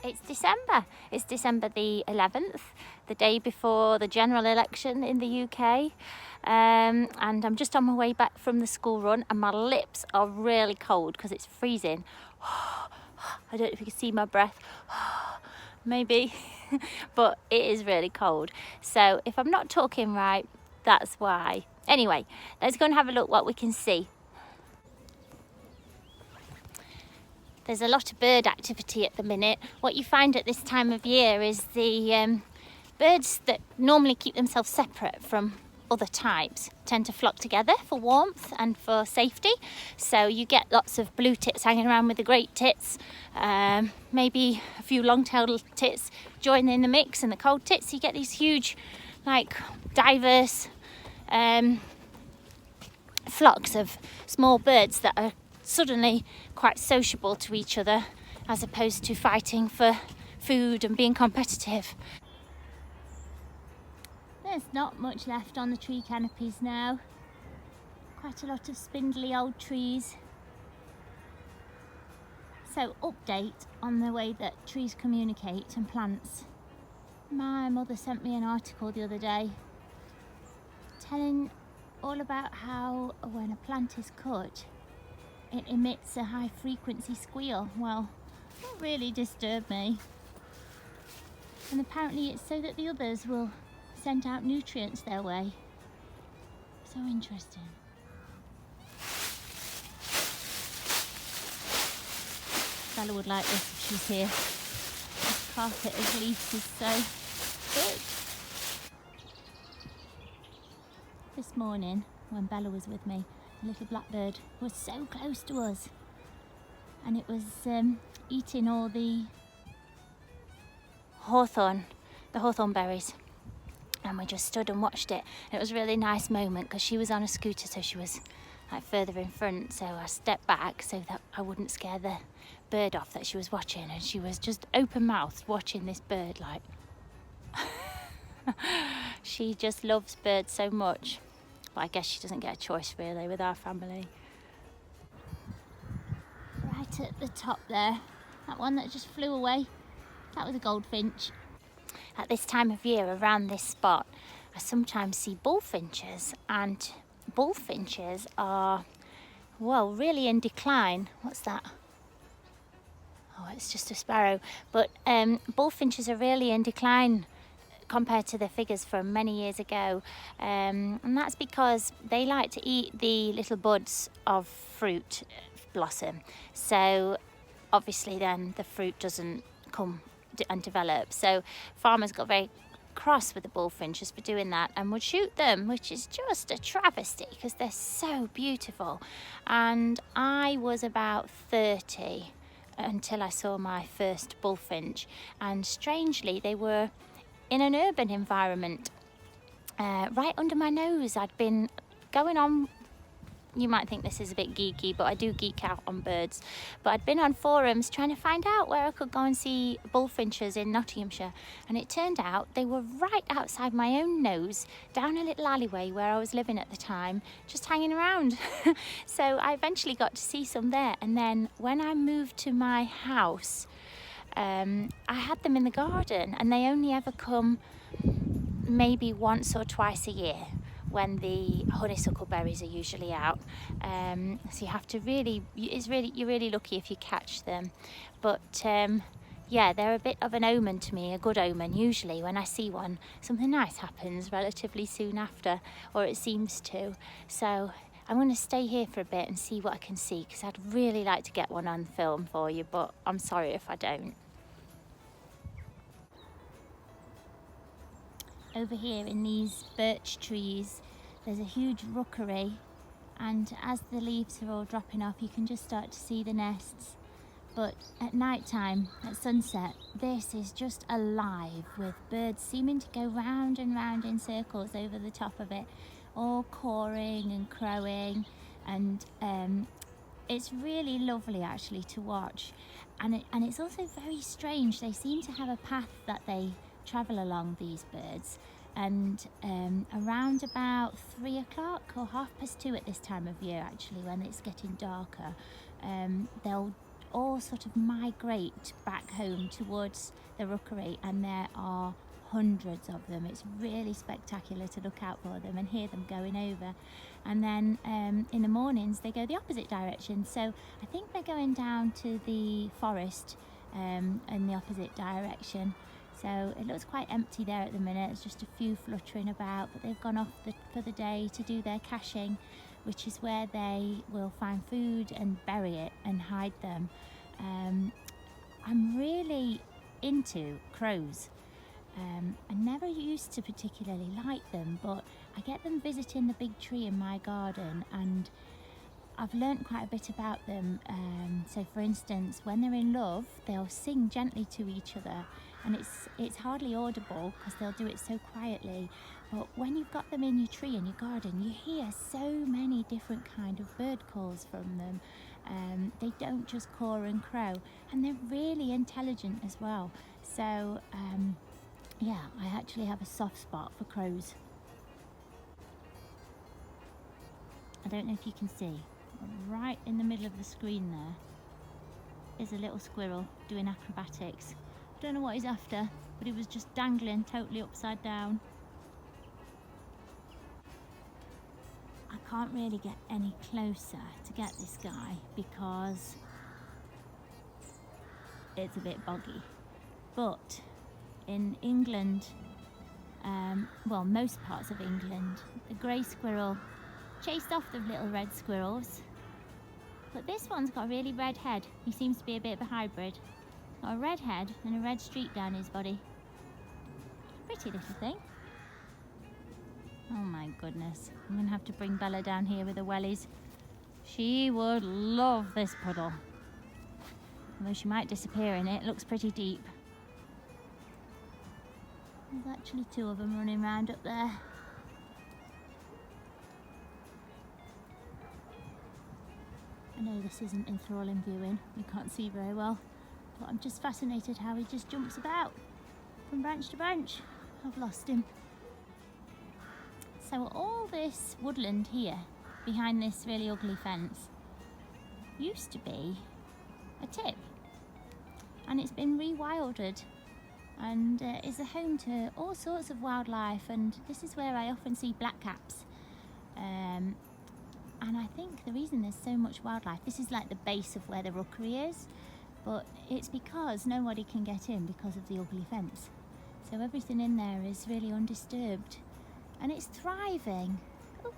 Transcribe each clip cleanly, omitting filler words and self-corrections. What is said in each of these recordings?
It's December. It's December the 11th, the day before the general election in the UK. And I'm just on my way back from the school run, and my lips are really cold because it's freezing. I don't know if you can see my breath. Maybe, but it is really cold. So if I'm not talking right, that's why. Anyway, let's go and have a look what we can see. There's a lot of bird activity at the minute. What you find at this time of year is the birds that normally keep themselves separate from other types tend to flock together for warmth and for safety. So you get lots of blue tits hanging around with the great tits, maybe a few long-tailed tits join in the mix, and the cold tits. You get these huge, like, diverse flocks of small birds that are suddenly quite sociable to each other, as opposed to fighting for food and being competitive. There's not much left on the tree canopies now. Quite a lot of spindly old trees. So, update on the way that trees communicate and plants. My mother sent me an article the other day telling all about how when a plant is cut, it emits a high frequency squeal. Well, that really disturbed me. And apparently it's so that the others will send out nutrients their way. So interesting. Bella would like this if she's here. This carpet of leaves is so big. This morning, when Bella was with me, a little blackbird was so close to us, and it was eating all the hawthorn berries, and we just stood and watched it. It was a really nice moment because she was on a scooter, so she was like further in front, so I stepped back so that I wouldn't scare the bird off that she was watching, and she was just open-mouthed watching this bird, like she just loves birds so much. But I guess she doesn't get a choice really with our family. Right at the top there, that one that just flew away, that was a goldfinch. At this time of year around this spot, I sometimes see bullfinches, and bullfinches are, well, really in decline. What's that? Oh, it's just a sparrow. But bullfinches are really in decline compared to the figures from many years ago, and that's because they like to eat the little buds of fruit blossom. So obviously then the fruit doesn't come and develop. So farmers got very cross with the bullfinches for doing that and would shoot them, which is just a travesty because they're so beautiful. And I was about 30 until I saw my first bullfinch, and strangely they were in an urban environment, right under my nose. I'd been going on, you might think this is a bit geeky, but I do geek out on birds. But I'd been on forums trying to find out where I could go and see bullfinches in Nottinghamshire. And it turned out they were right outside my own nose, down a little alleyway where I was living at the time, just hanging around. So I eventually got to see some there. And then when I moved to my house, I had them in the garden, and they only ever come maybe once or twice a year when the honeysuckle berries are usually out. So you have to you're really lucky if you catch them. But yeah, they're a bit of an omen to me, a good omen. Usually when I see one, something nice happens relatively soon after, or it seems to. So I'm going to stay here for a bit and see what I can see, because I'd really like to get one on film for you, but I'm sorry if I don't. Over here in these birch trees, there's a huge rookery, and as the leaves are all dropping off, you can just start to see the nests. But at night time, at sunset, this is just alive with birds seeming to go round and round in circles over the top of it, all cawing and crowing, and it's really lovely actually to watch. And it's also very strange. They seem to have a path that they travel along, these birds, and around about 3 o'clock or 2:30 at this time of year, actually, when it's getting darker, they'll all sort of migrate back home towards the rookery, and there are hundreds of them. It's really spectacular to look out for them and hear them going over. And then in the mornings they go the opposite direction, so I think they're going down to the forest in the opposite direction. So it looks quite empty there at the minute. There's just a few fluttering about, but they've gone off for the day to do their caching, which is where they will find food and bury it and hide them. I'm really into crows. I never used to particularly like them, but I get them visiting the big tree in my garden, and I've learnt quite a bit about them. So for instance, when they're in love, they'll sing gently to each other, and it's hardly audible because they'll do it so quietly. But when you've got them in your tree in your garden, you hear so many different kind of bird calls from them. They don't just caw and crow, and they're really intelligent as well. So yeah, I actually have a soft spot for crows. I don't know if you can see, right in the middle of the screen there is a little squirrel doing acrobatics. I don't know what he's after, but he was just dangling totally upside down. I can't really get any closer to get this guy because it's a bit boggy. But in England, well, most parts of England, the grey squirrel chased off the little red squirrels, but this one's got a really red head. He seems to be a bit of a hybrid. Got a red head and a red streak down his body. Pretty little thing. Oh my goodness, I'm gonna have to bring Bella down here with the wellies. She would love this puddle, although she might disappear in it. It looks pretty deep. There's actually two of them running around up there. I know this isn't enthralling viewing, you can't see very well, but I'm just fascinated how he just jumps about from branch to branch. I've lost him. So all this woodland here, behind this really ugly fence, used to be a tip, and it's been rewilded and is a home to all sorts of wildlife, and this is where I often see blackcaps. And I think the reason there's so much wildlife, this is like the base of where the rookery is, but it's because nobody can get in because of the ugly fence. So everything in there is really undisturbed and it's thriving. Oh,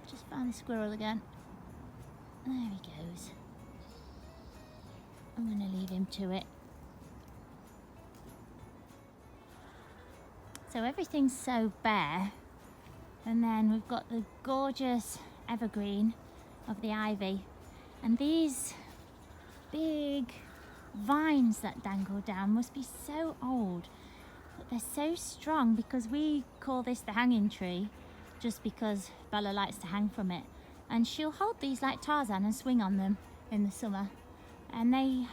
just found the squirrel again. There he goes. I'm going to leave him to it. So everything's so bare, and then we've got the gorgeous evergreen of the ivy, and these big vines that dangle down must be so old, but they're so strong because we call this the hanging tree just because Bella likes to hang from it, and she'll hold these like Tarzan and swing on them in the summer. And they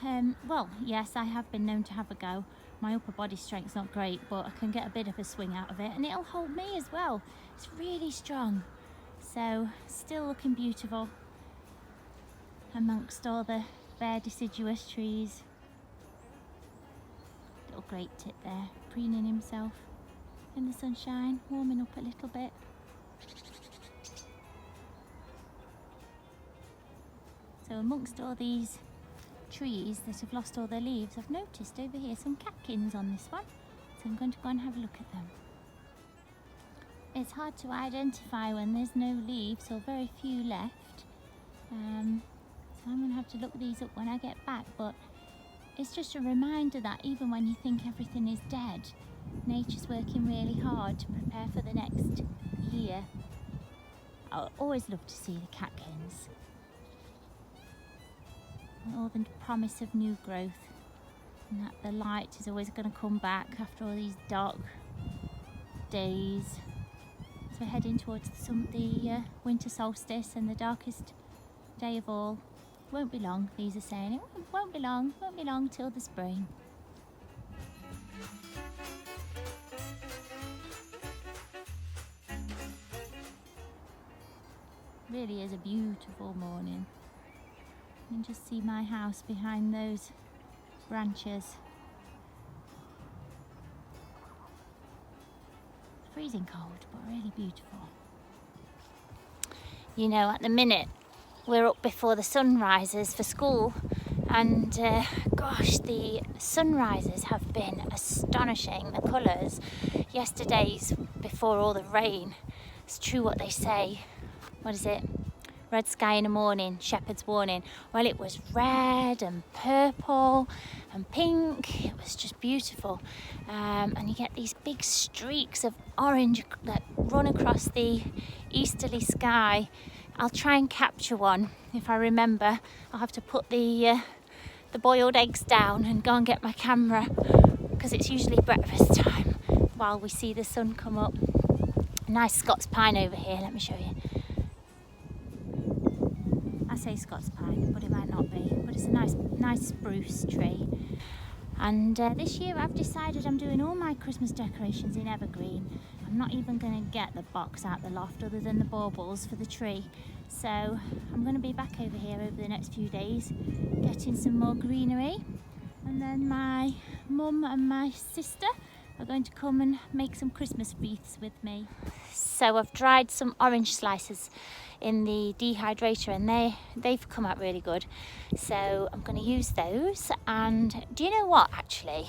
well, yes, I have been known to have a go. My upper body strength's not great, but I can get a bit of a swing out of it, and it'll hold me as well. It's really strong. So still looking beautiful amongst all the bare deciduous trees. Little great tit there, preening himself in the sunshine, warming up a little bit. So amongst all these trees that have lost all their leaves, I've noticed over here some catkins on this one, so I'm going to go and have a look at them. It's hard to identify when there's no leaves or very few left, so I'm going to have to look these up when I get back, but it's just a reminder that even when you think everything is dead, nature's working really hard to prepare for the next year. I always love to see the catkins. All the promise of new growth, and that the light is always going to come back after all these dark days. So we're heading towards the winter solstice, and the darkest day of all. Won't be long, these are saying. It won't be long till the spring. Really is a beautiful morning. You can just see my house behind those branches. Freezing cold, but really beautiful. You know, at the minute we're up before the sun rises for school, and gosh, the sunrises have been astonishing. The colours, yesterday's before all the rain, it's true what they say. What is it? Red sky in the morning, shepherd's warning. Well, it was red and purple and pink. It was just beautiful. And you get these big streaks of orange that run across the easterly sky. I'll try and capture one if I remember. I'll have to put the boiled eggs down and go and get my camera, because it's usually breakfast time while we see the sun come up. A nice Scots pine over here, let me show you. I say Scots pine, but it might not be, but it's a nice spruce tree. And this year I've decided I'm doing all my Christmas decorations in evergreen. I'm not even going to get the box out the loft other than the baubles for the tree. So I'm going to be back over here over the next few days, getting some more greenery. And then my mum and my sister are going to come and make some Christmas wreaths with me. So I've dried some orange slices in the dehydrator, and they've come out really good. So I'm going to use those. And do you know what, actually?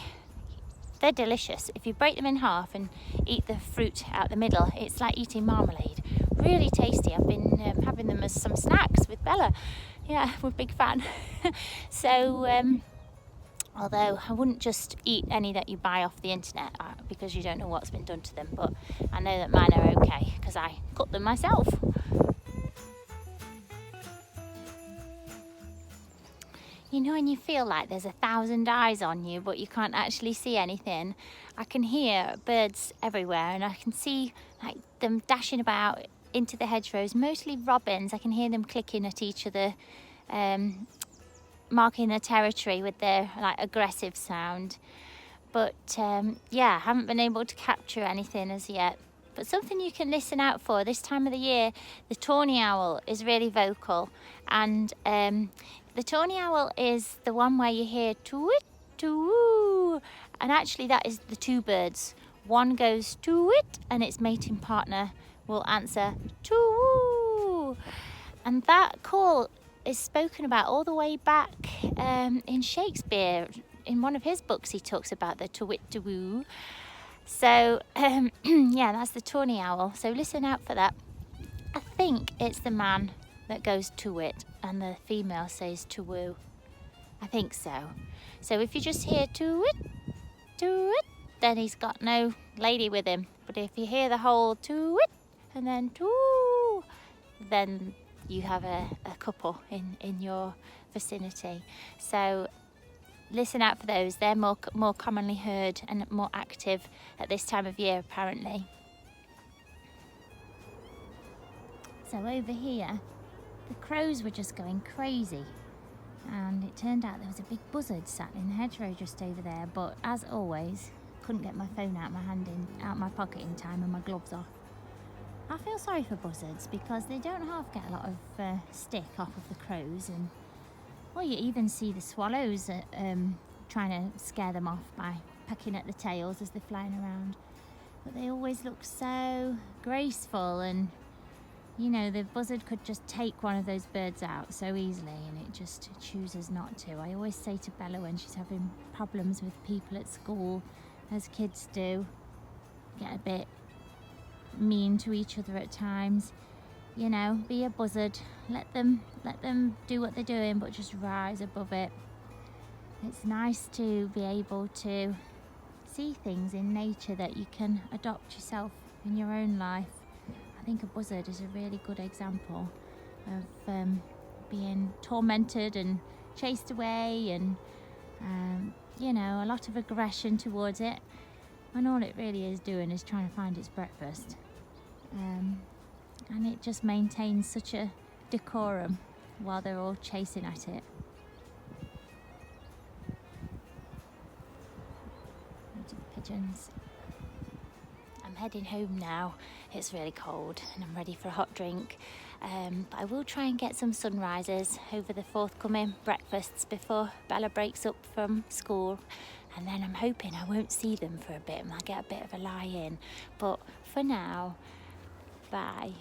They're delicious. If you break them in half and eat the fruit out the middle, it's like eating marmalade. Really tasty. I've been having them as some snacks with Bella. Yeah, we're a big fan. So although I wouldn't just eat any that you buy off the internet because you don't know what's been done to them, but I know that mine are okay because I cut them myself. You know, when you feel like there's 1,000 eyes on you, but you can't actually see anything. I can hear birds everywhere, and I can see like them dashing about into the hedgerows, mostly robins. I can hear them clicking at each other, marking their territory with their like aggressive sound. But yeah, I haven't been able to capture anything as yet. But something you can listen out for this time of the year, the tawny owl is really vocal. And the tawny owl is the one where you hear to-wit, to-woo. And actually that is the two birds. One goes to-wit and its mating partner will answer to-woo. And that call is spoken about all the way back in Shakespeare. In one of his books he talks about the to-wit, to-woo. So yeah, that's the tawny owl. So listen out for that. I think it's the man that goes to it and the female says to woo. I think so. So if you just hear to it, then he's got no lady with him. But if you hear the whole to it and then to, then you have a couple in your vicinity. So listen out for those. They're more commonly heard and more active at this time of year, apparently. So over here, the crows were just going crazy, and it turned out there was a big buzzard sat in the hedgerow just over there. But as always, couldn't get my phone out my pocket in time, and my gloves off. I feel sorry for buzzards because they don't half get a lot of stick off of the crows, and well, you even see the swallows trying to scare them off by pecking at the tails as they're flying around. But they always look so graceful, and you know, the buzzard could just take one of those birds out so easily, and it just chooses not to. I always say to Bella when she's having problems with people at school, as kids do, get a bit mean to each other at times. You know, be a buzzard. Let them do what they're doing, but just rise above it. It's nice to be able to see things in nature that you can adopt yourself in your own life. I think a buzzard is a really good example of being tormented and chased away, and you know, a lot of aggression towards it, when all it really is doing is trying to find its breakfast. And it just maintains such a decorum while they're all chasing at it. Loads of pigeons. I'm heading home now. It's really cold and I'm ready for a hot drink. But I will try and get some sunrises over the forthcoming breakfasts before Bella breaks up from school. And then I'm hoping I won't see them for a bit and I'll get a bit of a lie in. But for now, bye.